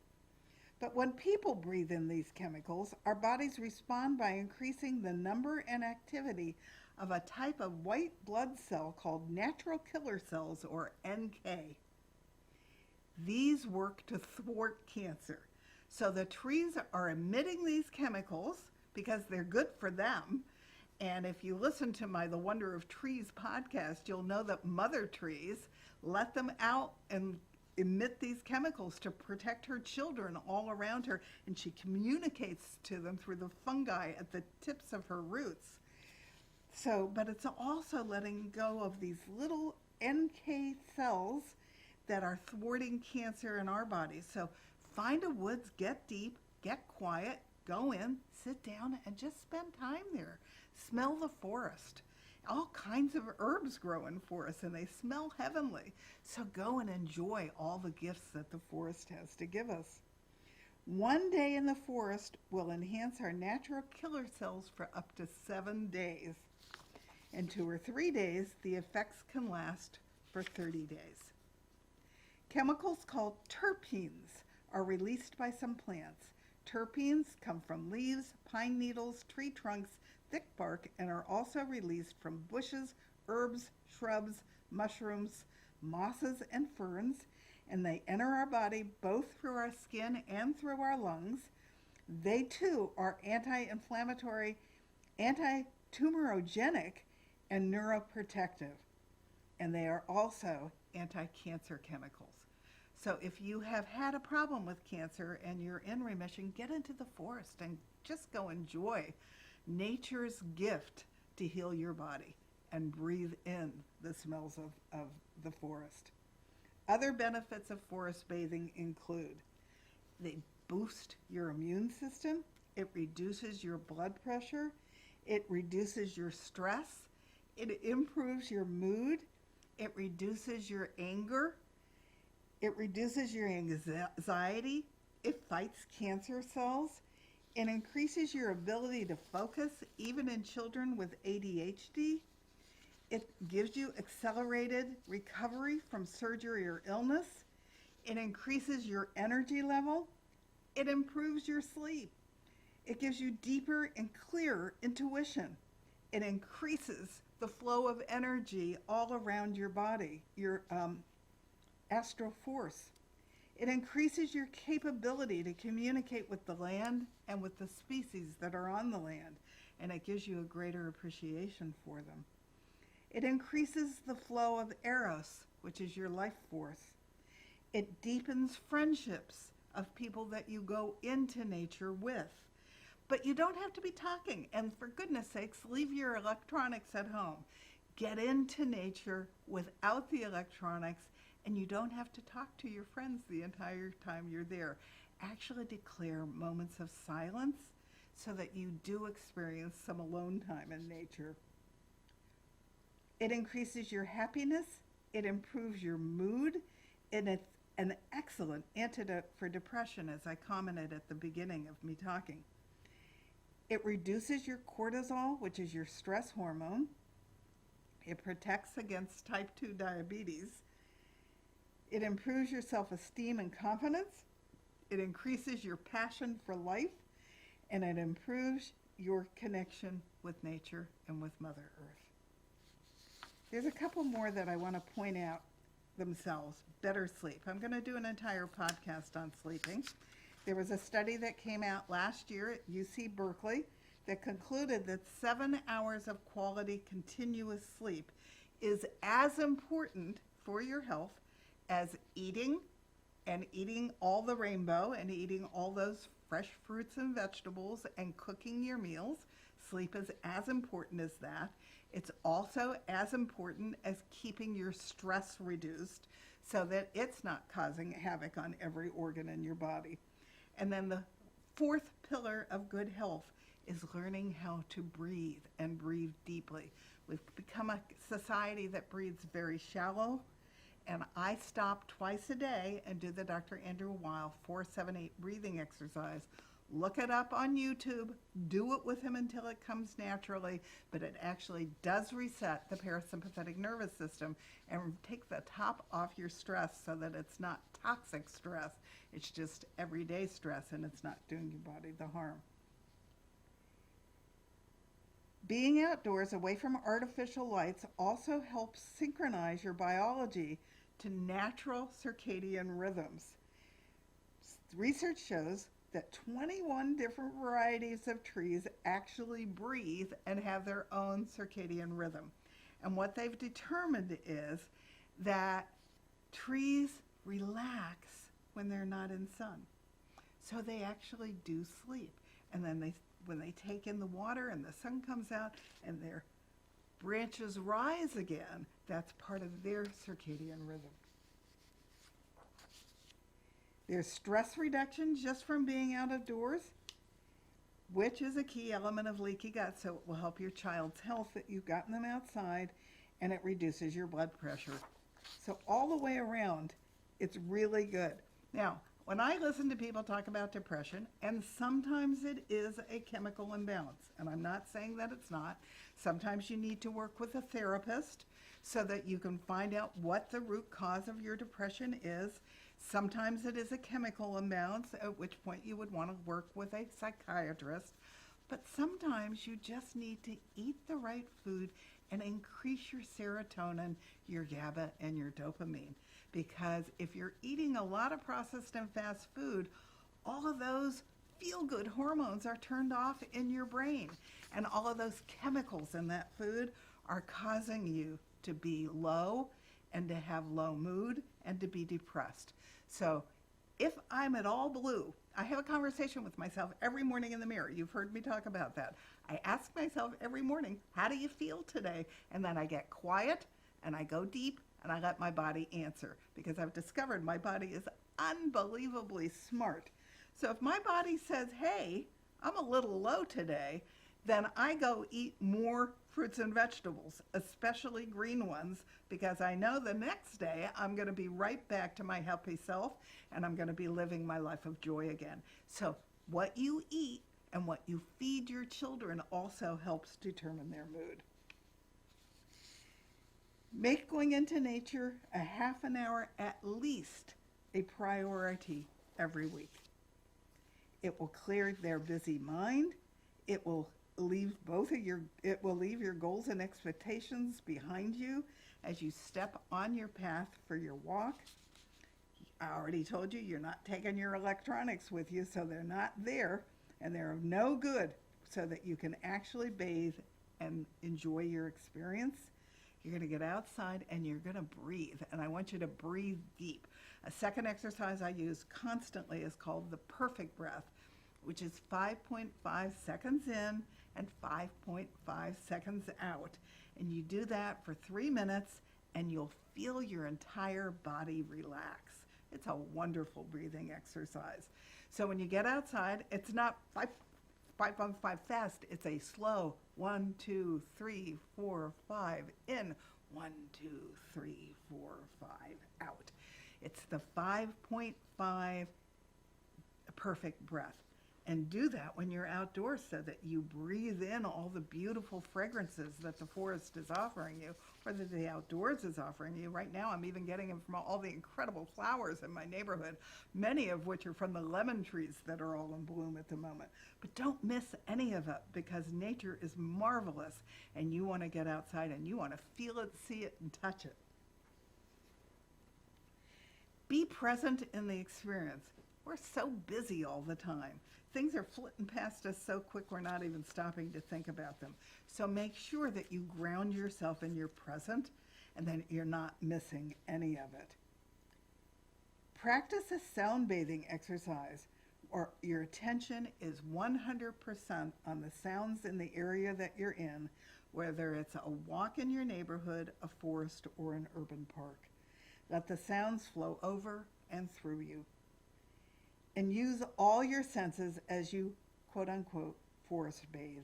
But when people breathe in these chemicals, our bodies respond by increasing the number and activity of a type of white blood cell called natural killer cells, or NK. These work to thwart cancer. So the trees are emitting these chemicals because they're good for them. And if you listen to my The Wonder of Trees podcast, you'll know that mother trees let them out and emit these chemicals to protect her children all around her, and she communicates to them through the fungi at the tips of her roots. So, but it's also letting go of these little NK cells that are thwarting cancer in our bodies. So find a woods, get deep, get quiet, go in, sit down, and just spend time there. Smell the forest. All kinds of herbs grow in forests, and they smell heavenly. So go and enjoy all the gifts that the forest has to give us. One day in the forest will enhance our natural killer cells for up to 7 days. In 2 or 3 days, the effects can last for 30 days. Chemicals called terpenes are released by some plants. Terpenes come from leaves, pine needles, tree trunks, thick bark, and are also released from bushes, herbs, shrubs, mushrooms, mosses, and ferns, and they enter our body both through our skin and through our lungs. They too are anti-inflammatory, anti-tumorigenic, and neuroprotective, and they are also anti-cancer chemicals. So if you have had a problem with cancer and you're in remission, get into the forest and just go enjoy nature's gift to heal your body and breathe in the smells of the forest. Other benefits of forest bathing include they boost your immune system, it reduces your blood pressure, it reduces your stress, it improves your mood, it reduces your anger, it reduces your anxiety, it fights cancer cells, it increases your ability to focus, even in children with ADHD. It gives you accelerated recovery from surgery or illness. It increases your energy level. It improves your sleep. It gives you deeper and clearer intuition. It increases the flow of energy all around your body, your astral force. It increases your capability to communicate with the land and with the species that are on the land, and it gives you a greater appreciation for them. It increases the flow of eros, which is your life force. It deepens friendships of people that you go into nature with. But you don't have to be talking, and for goodness sakes, leave your electronics at home. Get into nature without the electronics, and you don't have to talk to your friends the entire time you're there. Actually declare moments of silence so that you do experience some alone time in nature. It increases your happiness, it improves your mood, and it's an excellent antidote for depression, as I commented at the beginning of me talking. It reduces your cortisol, which is your stress hormone. It protects against type 2 diabetes. It improves your self-esteem and confidence. It increases your passion for life, and it improves your connection with nature and with Mother Earth. There's a couple more that I want to point out themselves. Better sleep. I'm going to do an entire podcast on sleeping. There was a study that came out last year at UC Berkeley that concluded that 7 hours of quality continuous sleep is as important for your health as eating all the rainbow and eating all those fresh fruits and vegetables and cooking your meals. Sleep is as important as that. It's also as important as keeping your stress reduced so that it's not causing havoc on every organ in your body. And then the fourth pillar of good health is learning how to breathe and breathe deeply. We've become a society that breathes very shallow, and I stop twice a day and do the Dr. Andrew Weil 4-7-8 breathing exercise. Look it up on YouTube, do it with him until it comes naturally, but it actually does reset the parasympathetic nervous system and take the top off your stress so that it's not toxic stress, it's just everyday stress and it's not doing your body the harm. Being outdoors away from artificial lights also helps synchronize your biology to natural circadian rhythms. Research shows that 21 different varieties of trees actually breathe and have their own circadian rhythm. And what they've determined is that trees relax when they're not in sun. So they actually do sleep. And then when they take in the water and the sun comes out and their branches rise again, that's part of their circadian rhythm. There's stress reduction just from being out of doors, which is a key element of leaky gut, so it will help your child's health that you've gotten them outside, and it reduces your blood pressure. So all the way around, it's really good. Now, when I listen to people talk about depression, and sometimes it is a chemical imbalance, and I'm not saying that it's not. Sometimes you need to work with a therapist so that you can find out what the root cause of your depression is. Sometimes it is a chemical imbalance, at which point you would want to work with a psychiatrist. But sometimes you just need to eat the right food and increase your serotonin, your GABA, and your dopamine. Because if you're eating a lot of processed and fast food, all of those feel-good hormones are turned off in your brain. And all of those chemicals in that food are causing you to be low and to have low mood and to be depressed. So if I'm at all blue, I have a conversation with myself every morning in the mirror. You've heard me talk about that. I ask myself every morning, how do you feel today? And then I get quiet and I go deep and I let my body answer, because I've discovered my body is unbelievably smart. So if my body says, hey, I'm a little low today, then I go eat more fruits and vegetables, especially green ones, because I know the next day I'm going to be right back to my happy self and I'm going to be living my life of joy again. So what you eat and what you feed your children also helps determine their mood. Make going into nature a half an hour at least a priority every week. It will clear their busy mind. It will leave your goals and expectations behind you as you step on your path for your walk. I already told you you're not taking your electronics with you, so they're not there and they're of no good, so that you can actually bathe and enjoy your experience. You're going to get outside and you're going to breathe, and I want you to breathe deep. A second exercise I use constantly is called the perfect breath, which is 5.5 seconds in and 5.5 seconds out. And you do that for 3 minutes and you'll feel your entire body relax. It's a wonderful breathing exercise. So when you get outside, it's not 5.5 fast, it's a slow 1, 2, 3, 4, 5 in, 1, 2, 3, 4, 5 out. It's the 5.5 perfect breath. And do that when you're outdoors so that you breathe in all the beautiful fragrances that the forest is offering you, or that the outdoors is offering you. Right now, I'm even getting them from all the incredible flowers in my neighborhood, many of which are from the lemon trees that are all in bloom at the moment. But don't miss any of it, because nature is marvelous, and you want to get outside and you want to feel it, see it, and touch it. Be present in the experience. We're so busy all the time. Things are flitting past us so quick we're not even stopping to think about them. So make sure that you ground yourself in your present and that you're not missing any of it. Practice a sound bathing exercise, or your attention is 100% on the sounds in the area that you're in, whether it's a walk in your neighborhood, a forest, or an urban park. Let the sounds flow over and through you. And use all your senses as you, quote unquote, forest bathe.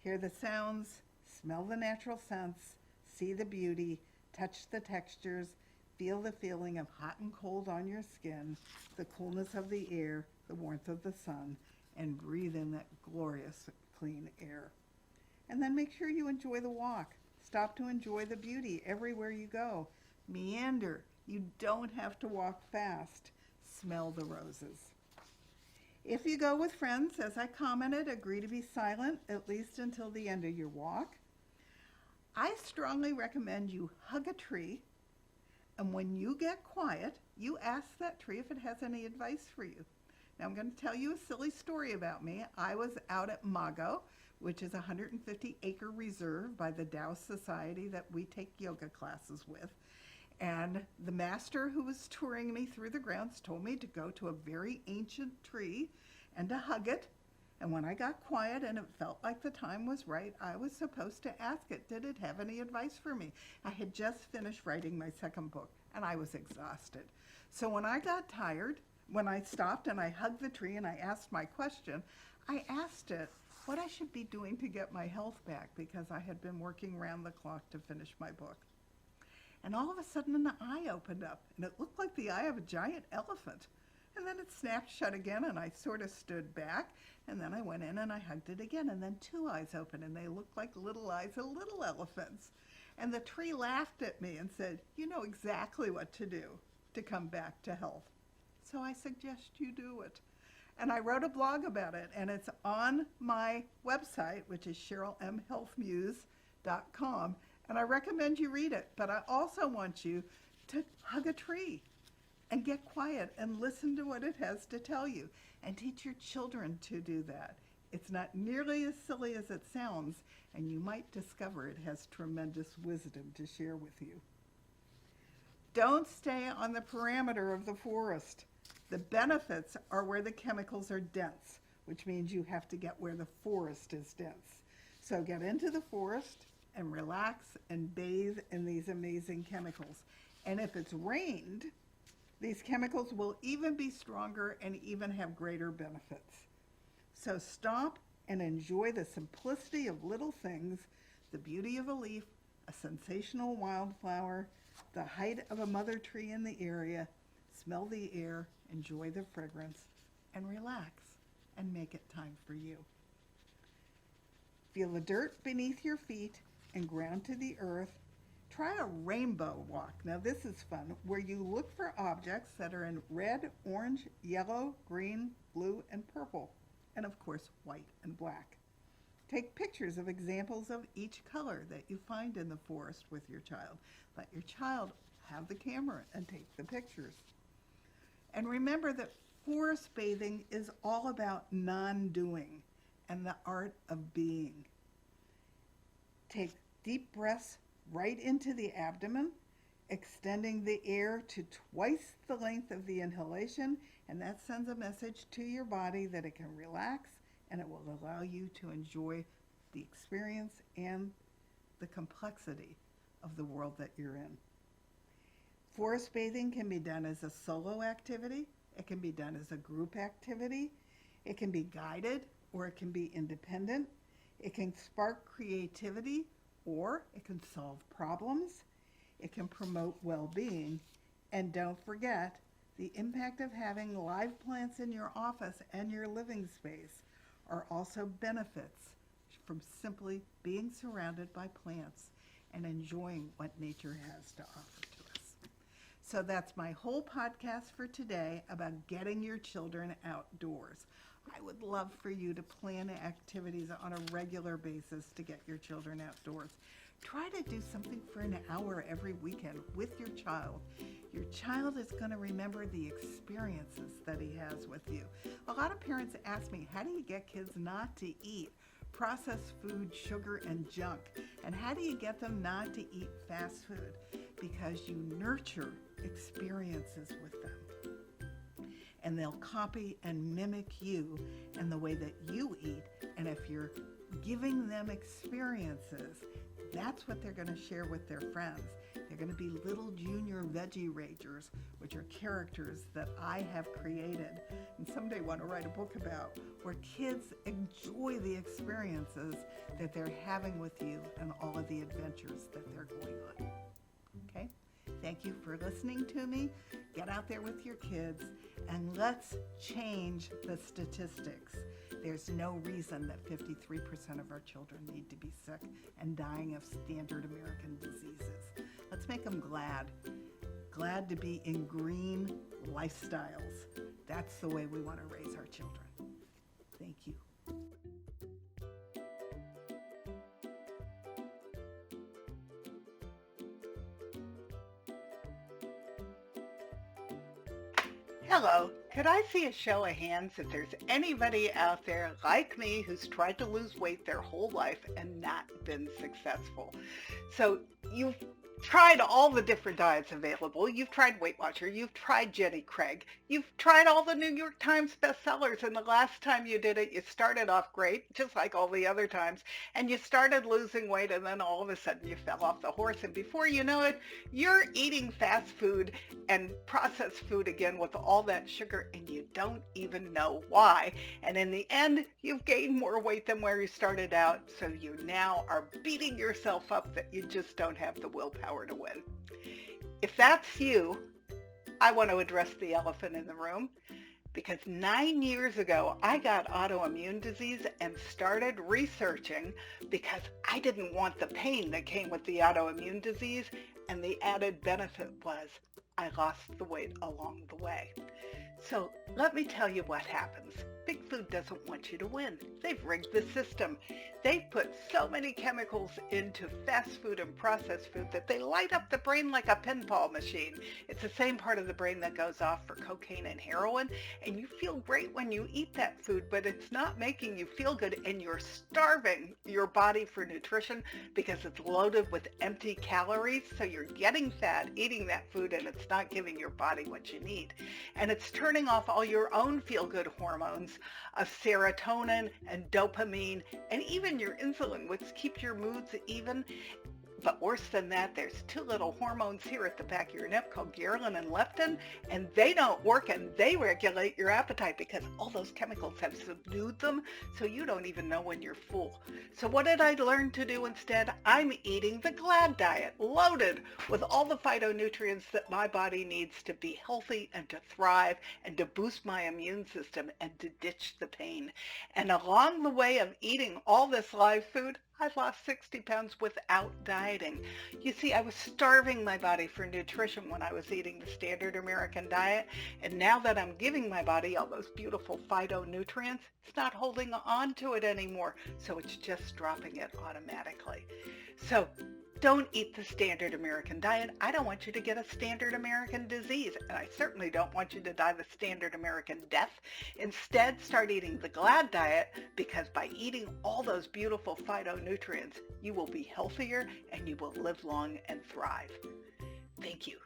Hear the sounds, smell the natural scents, see the beauty, touch the textures, feel the feeling of hot and cold on your skin, the coolness of the air, the warmth of the sun, and breathe in that glorious, clean air. And then make sure you enjoy the walk. Stop to enjoy the beauty everywhere you go. Meander. You don't have to walk fast. Smell the roses. If you go with friends, as I commented, agree to be silent, at least until the end of your walk. I strongly recommend you hug a tree, and when you get quiet, you ask that tree if it has any advice for you. Now I'm going to tell you a silly story about me. I was out at Mago, which is a 150-acre reserve by the Tao Society that we take yoga classes with. And the master who was touring me through the grounds told me to go to a very ancient tree and to hug it. And when I got quiet and it felt like the time was right, I was supposed to ask it, did it have any advice for me? I had just finished writing my second book and I was exhausted. So when I got tired, when I stopped and I hugged the tree and I asked my question, I asked it what I should be doing to get my health back, because I had been working around the clock to finish my book. And all of a sudden an eye opened up, and it looked like the eye of a giant elephant. And then it snapped shut again, and I sort of stood back, and then I went in and I hugged it again, and then two eyes opened, and they looked like little eyes of little elephants. And the tree laughed at me and said, you know exactly what to do to come back to health. So I suggest you do it. And I wrote a blog about it, and it's on my website, which is CherylMHealthMuse.com. And I recommend you read it, but I also want you to hug a tree and get quiet and listen to what it has to tell you, and teach your children to do that. It's not nearly as silly as it sounds, and you might discover it has tremendous wisdom to share with you. Don't stay on the perimeter of the forest. The benefits are where the chemicals are dense, which means you have to get where the forest is dense. So get into the forest and relax and bathe in these amazing chemicals. And if it's rained, these chemicals will even be stronger and even have greater benefits. So stop and enjoy the simplicity of little things, the beauty of a leaf, a sensational wildflower, the height of a mother tree in the area, smell the air, enjoy the fragrance, and relax and make it time for you. Feel the dirt beneath your feet and ground to the earth. Try a rainbow walk. Now this is fun, where you look for objects that are in red, orange, yellow, green, blue, and purple, and of course white and black. Take pictures of examples of each color that you find in the forest with your child. Let your child have the camera and take the pictures. And remember that forest bathing is all about non-doing and the art of being. Take deep breaths right into the abdomen, extending the air to twice the length of the inhalation, and that sends a message to your body that it can relax, and it will allow you to enjoy the experience and the complexity of the world that you're in. Forest bathing can be done as a solo activity, it can be done as a group activity, it can be guided, or it can be independent. It can spark creativity, or it can solve problems. It can promote well-being, And don't forget, the impact of having live plants in your office and your living space are also benefits from simply being surrounded by plants and enjoying what nature has to offer to us. So that's my whole podcast for today about getting your children outdoors. I would love for you to plan activities on a regular basis to get your children outdoors. Try to do something for an hour every weekend with your child. Your child is going to remember the experiences that he has with you. A lot of parents ask me, how do you get kids not to eat processed food, sugar, and junk? And how do you get them not to eat fast food? Because you nurture experiences with them. And they'll copy and mimic you and the way that you eat. And if you're giving them experiences, that's what they're going to share with their friends. They're going to be little junior veggie ragers, which are characters that I have created and someday want to write a book about, where kids enjoy the experiences that they're having with you and all of the adventures that they're going on. Okay? Thank you for listening to me. Get out there with your kids and let's change the statistics. There's no reason that 53% of our children need to be sick and dying of standard American diseases. Let's make them glad to be in green lifestyles. That's the way we want to raise our children. Thank you. Hello, could I see a show of hands if there's anybody out there like me who's tried to lose weight their whole life and not been successful? So you've tried all the different diets available. You've tried Weight Watcher. You've tried Jenny Craig. You've tried all the New York Times bestsellers. And the last time you did it, you started off great, just like all the other times. And you started losing weight, and then all of a sudden you fell off the horse. And before you know it, you're eating fast food and processed food again with all that sugar, and you don't even know why. And in the end, you've gained more weight than where you started out. So you now are beating yourself up that you just don't have the willpower to win. If that's you, I want to address the elephant in the room, because 9 years ago I got autoimmune disease and started researching because I didn't want the pain that came with the autoimmune disease, and the added benefit was I lost the weight along the way. So let me tell you what happens. Big Food doesn't want you to win. They've rigged the system. They've put so many chemicals into fast food and processed food that they light up the brain like a pinball machine. It's the same part of the brain that goes off for cocaine and heroin, and you feel great when you eat that food, but it's not making you feel good, and you're starving your body for nutrition because it's loaded with empty calories, so you're getting fat eating that food, and it's not giving your body what you need. And it's turning off all your own feel-good hormones of serotonin and dopamine and even your insulin, which keeps your moods even. But worse than that, there's two little hormones here at the back of your neck called ghrelin and leptin, and they don't work, and they regulate your appetite because all those chemicals have subdued them, so you don't even know when you're full. So what did I learn to do instead? I'm eating the GLAD diet, loaded with all the phytonutrients that my body needs to be healthy and to thrive and to boost my immune system and to ditch the pain. And along the way of eating all this live food, I lost 60 pounds without dieting. You see, I was starving my body for nutrition when I was eating the standard American diet, and now that I'm giving my body all those beautiful phytonutrients, it's not holding on to it anymore, so it's just dropping it automatically. So don't eat the standard American diet. I don't want you to get a standard American disease, and I certainly don't want you to die the standard American death. Instead, start eating the GLAD diet, because by eating all those beautiful phytonutrients, you will be healthier and you will live long and thrive. Thank you.